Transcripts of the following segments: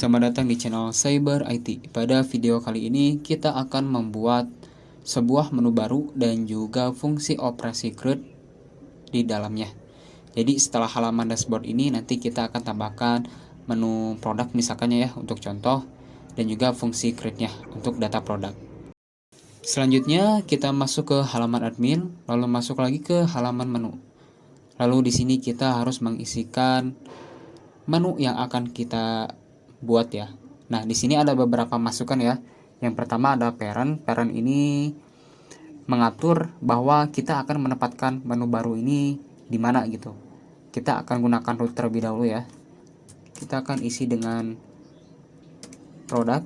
Selamat datang di channel Cyber IT. Pada video kali ini kita akan membuat sebuah menu baru dan juga fungsi operasi CRUD di dalamnya. Jadi setelah halaman dashboard ini nanti kita akan tambahkan menu produk misalkannya ya untuk contoh, dan juga fungsi CRUD-nya untuk data produk. Selanjutnya kita masuk ke halaman admin, lalu masuk lagi ke halaman menu. Lalu di sini kita harus mengisikan menu yang akan kita buat ya. Nah, di sini ada beberapa masukan ya. Yang pertama ada parent. Parent ini mengatur bahwa kita akan menempatkan menu baru ini di mana gitu. Kita akan gunakan root terlebih dahulu ya. Kita akan isi dengan produk.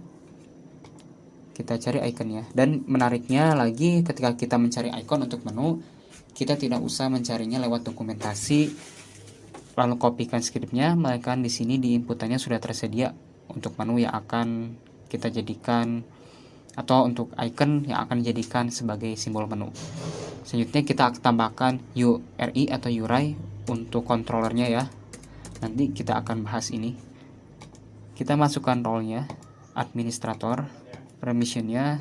Kita cari ikonnya. Dan menariknya lagi ketika kita mencari icon untuk menu, kita tidak usah mencarinya lewat dokumentasi lalu kopikan scriptnya, melainkan di sini di inputannya sudah tersedia untuk menu yang akan kita jadikan atau untuk icon yang akan dijadikan sebagai simbol menu. Selanjutnya kita akan tambahkan URI atau URI untuk controllernya ya. Nanti kita akan bahas ini. Kita masukkan role-nya, administrator, permission-nya,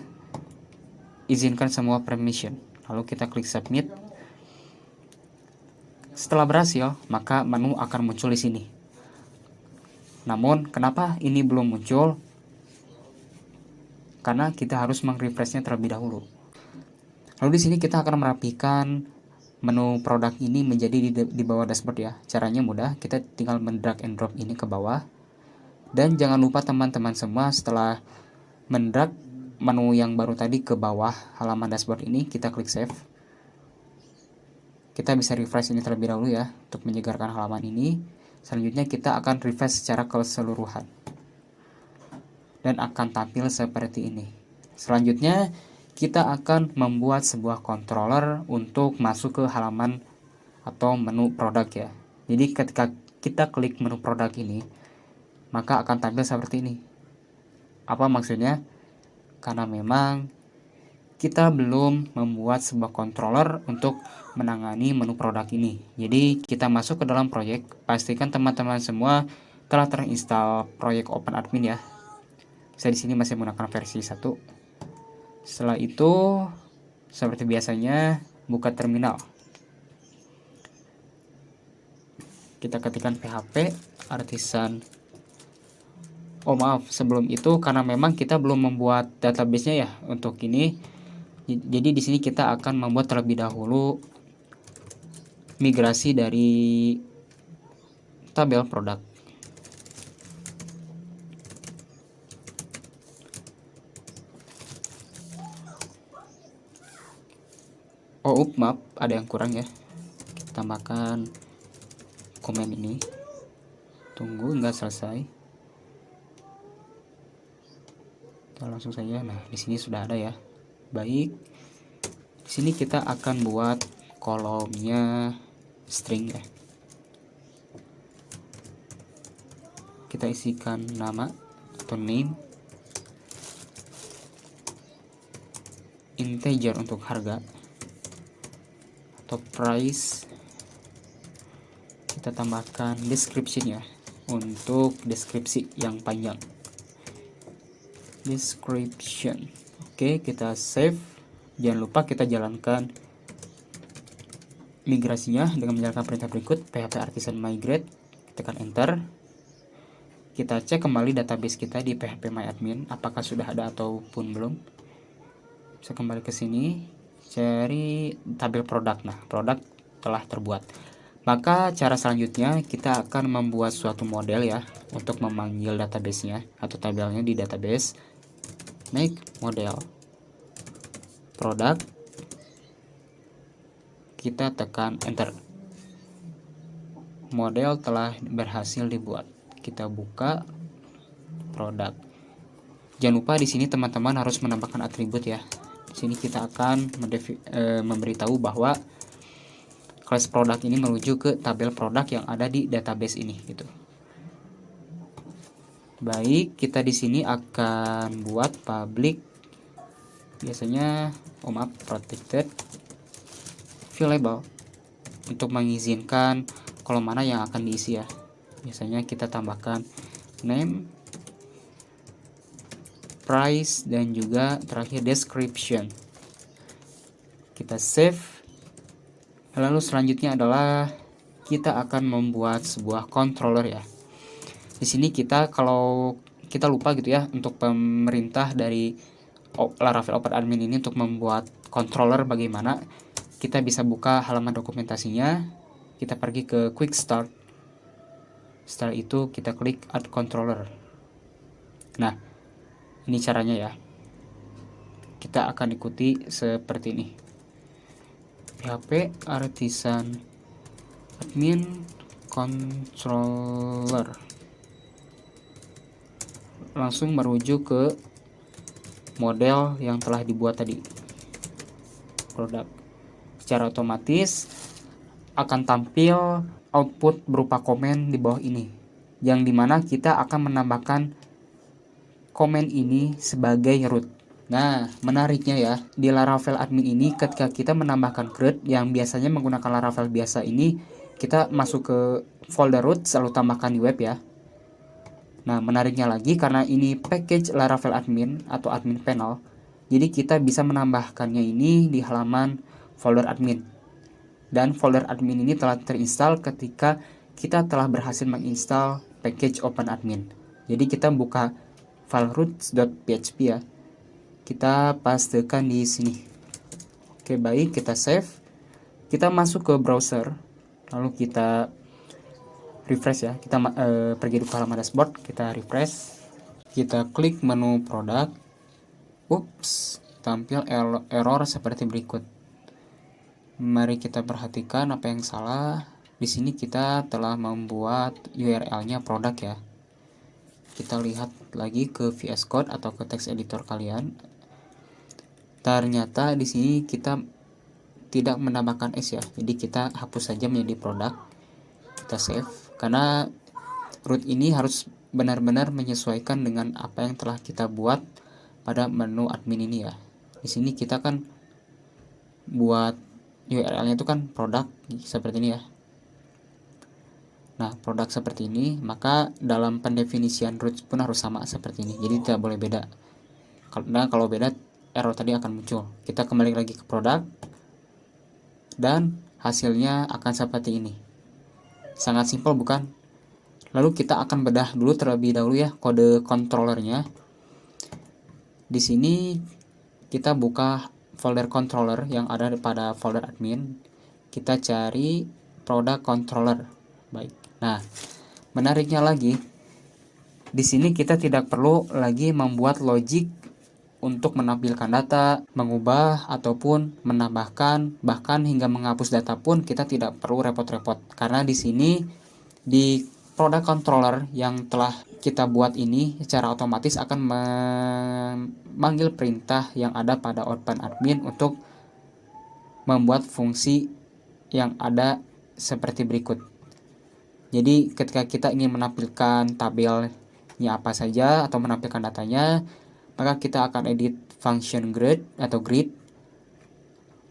izinkan semua permission. Lalu kita klik submit. Setelah berhasil, maka menu akan muncul di sini. Namun, kenapa ini belum muncul? Karena kita harus meng-refresh-nya terlebih dahulu. Lalu di sini kita akan merapikan menu produk ini menjadi di bawah dashboard ya. Caranya mudah, kita tinggal mendrag and drop ini ke bawah. Dan jangan lupa teman-teman semua, setelah mendrag menu yang baru tadi ke bawah halaman dashboard ini, kita klik save. Kita bisa refresh ini terlebih dahulu ya untuk menyegarkan halaman ini. Selanjutnya kita akan refresh secara keseluruhan dan akan tampil seperti ini. Selanjutnya kita akan membuat sebuah controller untuk masuk ke halaman atau menu produk ya. Jadi ketika kita klik menu produk ini, maka akan tampil seperti ini. Apa maksudnya? Karena memang kita belum membuat sebuah controller untuk menangani menu produk ini. Jadi kita masuk ke dalam proyek, pastikan teman-teman semua telah terinstall proyek OpenAdmin ya. Saya di sini masih menggunakan versi 1. Setelah itu, seperti biasanya, buka terminal. Kita ketikkan php artisan. Oh maaf, sebelum itu karena memang kita belum membuat database-nya ya untuk ini. Jadi di sini kita akan membuat terlebih dahulu migrasi dari tabel produk. Oh, maaf, ada yang kurang ya. Kita tambahkan komen ini. Tunggu nggak selesai. Kita langsung saja. Nah, di sini sudah ada ya. Baik. Di sini kita akan buat kolomnya string ya. Kita isikan nama atau name, integer untuk harga atau price. Kita tambahkan description ya untuk deskripsi yang panjang. Description. Oke, kita save. Jangan lupa kita jalankan migrasinya dengan menjalankan perintah berikut php artisan migrate. Tekan enter. Kita cek kembali database kita di php myadmin apakah sudah ada ataupun belum. Bisa kembali ke sini, cari tabel produk. Nah, produk telah terbuat. Maka cara selanjutnya kita akan membuat suatu model ya untuk memanggil database-nya atau tabelnya di database. Make model produk. Kita tekan enter. Model telah berhasil dibuat. Kita buka produk. Jangan lupa di sini teman-teman harus menambahkan atribut ya. Di sini kita akan memberitahu bahwa kelas produk ini menuju ke tabel produk yang ada di database ini gitu. Baik, kita di sini akan buat public. Biasanya protected view label untuk mengizinkan kolom mana yang akan diisi ya. Biasanya kita tambahkan name price, dan juga terakhir description. Kita save. Lalu selanjutnya adalah kita akan membuat sebuah controller ya. Di sini kita, kalau kita lupa gitu ya, untuk pemerintah dari Laravel OpenAdmin ini untuk membuat controller bagaimana, kita bisa buka halaman dokumentasinya. Kita pergi ke Quick Start. Setelah itu kita klik Add Controller. Nah, ini caranya ya. Kita akan ikuti seperti ini. PHP Artisan Admin Controller. Langsung merujuk ke model yang telah dibuat tadi, produk. Secara otomatis akan tampil output berupa komen di bawah ini, yang dimana kita akan menambahkan komen ini sebagai root. Nah, menariknya ya, di Laravel admin ini ketika kita menambahkan CRUD yang biasanya menggunakan Laravel biasa ini, kita masuk ke folder root selalu tambahkan di web ya. Nah, menariknya lagi karena ini package Laravel admin atau admin panel, jadi kita bisa menambahkannya ini di halaman folder admin. Dan folder admin ini telah terinstall ketika kita telah berhasil menginstal package OpenAdmin. Jadi kita buka file roots.php ya. Kita pastekan di sini. Oke, baik, kita save. Kita masuk ke browser, lalu kita refresh ya. Kita pergi ke halaman dashboard, kita refresh. Kita klik menu produk. Ups, tampil error seperti berikut. Mari kita perhatikan apa yang salah. Di sini kita telah membuat URL-nya produk ya. Kita lihat lagi ke VS Code atau ke text editor kalian. Ternyata di sini kita tidak menambahkan S ya. Jadi kita hapus saja menjadi produk. Kita save karena root ini harus benar-benar menyesuaikan dengan apa yang telah kita buat pada menu admin ini ya. Di sini kita kan buat URL-nya itu kan produk seperti ini ya. Nah, produk seperti ini, maka dalam pendefinisian root pun harus sama seperti ini. Jadi tidak boleh beda. Karena kalau beda, error tadi akan muncul. Kita kembali lagi ke produk, dan hasilnya akan seperti ini. Sangat simpel bukan? Lalu kita akan bedah dulu terlebih dahulu ya kode controllernya. Di sini kita buka folder controller yang ada pada folder admin. Kita cari product controller. Baik. Nah, menariknya lagi, di sini kita tidak perlu lagi membuat logic untuk menampilkan data, mengubah ataupun menambahkan, bahkan hingga menghapus data pun kita tidak perlu repot-repot. Karena di sini di product controller yang telah kita buat ini secara otomatis akan memanggil perintah yang ada pada OpenAdmin untuk membuat fungsi yang ada seperti berikut. Jadi ketika kita ingin menampilkan tabelnya apa saja atau menampilkan datanya, maka kita akan edit function grid atau grid.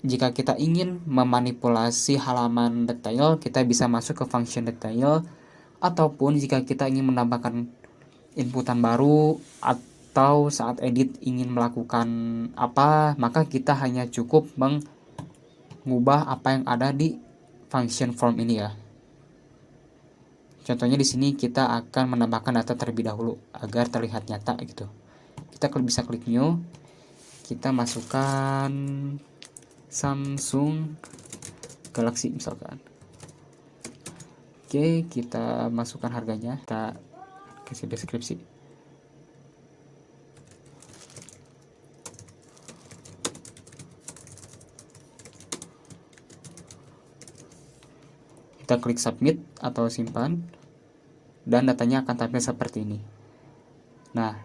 Jika kita ingin memanipulasi halaman detail, kita bisa masuk ke function detail. Ataupun jika kita ingin menambahkan inputan baru atau saat edit ingin melakukan apa, maka kita hanya cukup mengubah apa yang ada di function form ini ya. Contohnya di sini kita akan menambahkan data terlebih dahulu agar terlihat nyata gitu. Kita bisa klik new. Kita masukkan Samsung Galaxy misalkan. Oke, kita masukkan harganya. Kita kasih deskripsi. Kita klik submit atau simpan, dan datanya akan tampil seperti ini. Nah,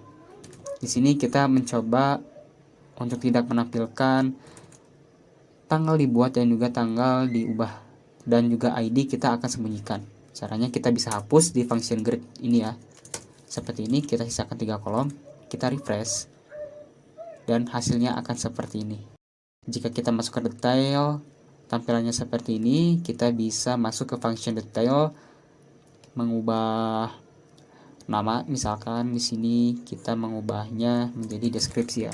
di sini kita mencoba untuk tidak menampilkan tanggal dibuat dan juga tanggal diubah, dan juga ID kita akan sembunyikan. Caranya kita bisa hapus di function grid ini ya. Seperti ini, kita sisakan 3 kolom, kita refresh, dan hasilnya akan seperti ini. Jika kita masuk ke detail, tampilannya seperti ini. Kita bisa masuk ke function detail, mengubah nama, misalkan di sini kita mengubahnya menjadi deskripsi ya.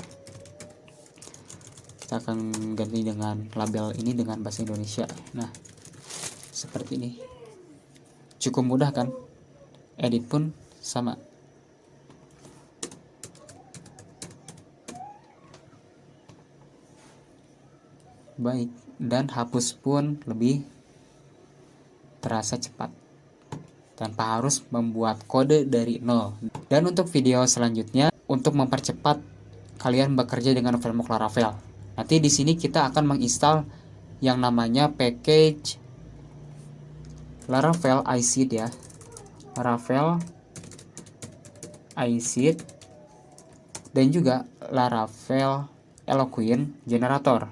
Kita akan ganti dengan label ini dengan bahasa Indonesia. Nah, seperti ini. Cukup mudah kan? Edit pun sama. Baik, dan hapus pun lebih terasa cepat tanpa harus membuat kode dari nol. Dan untuk video selanjutnya, untuk mempercepat kalian bekerja dengan framework Laravel, nanti di sini kita akan menginstal yang namanya package Laravel iSeed ya, Laravel iSeed, dan juga Laravel Eloquent Generator.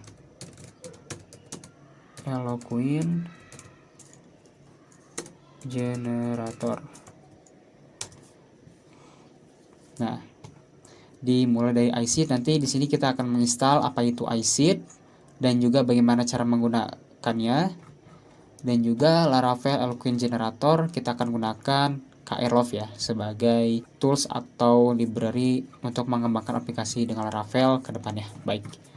Nah, dimulai dari iSeed, nanti di sini kita akan menginstal apa itu iSeed dan juga bagaimana cara menggunakannya, dan juga Laravel Eloquent Generator kita akan gunakan KRLove ya sebagai tools atau library untuk mengembangkan aplikasi dengan Laravel ke depannya. Baik.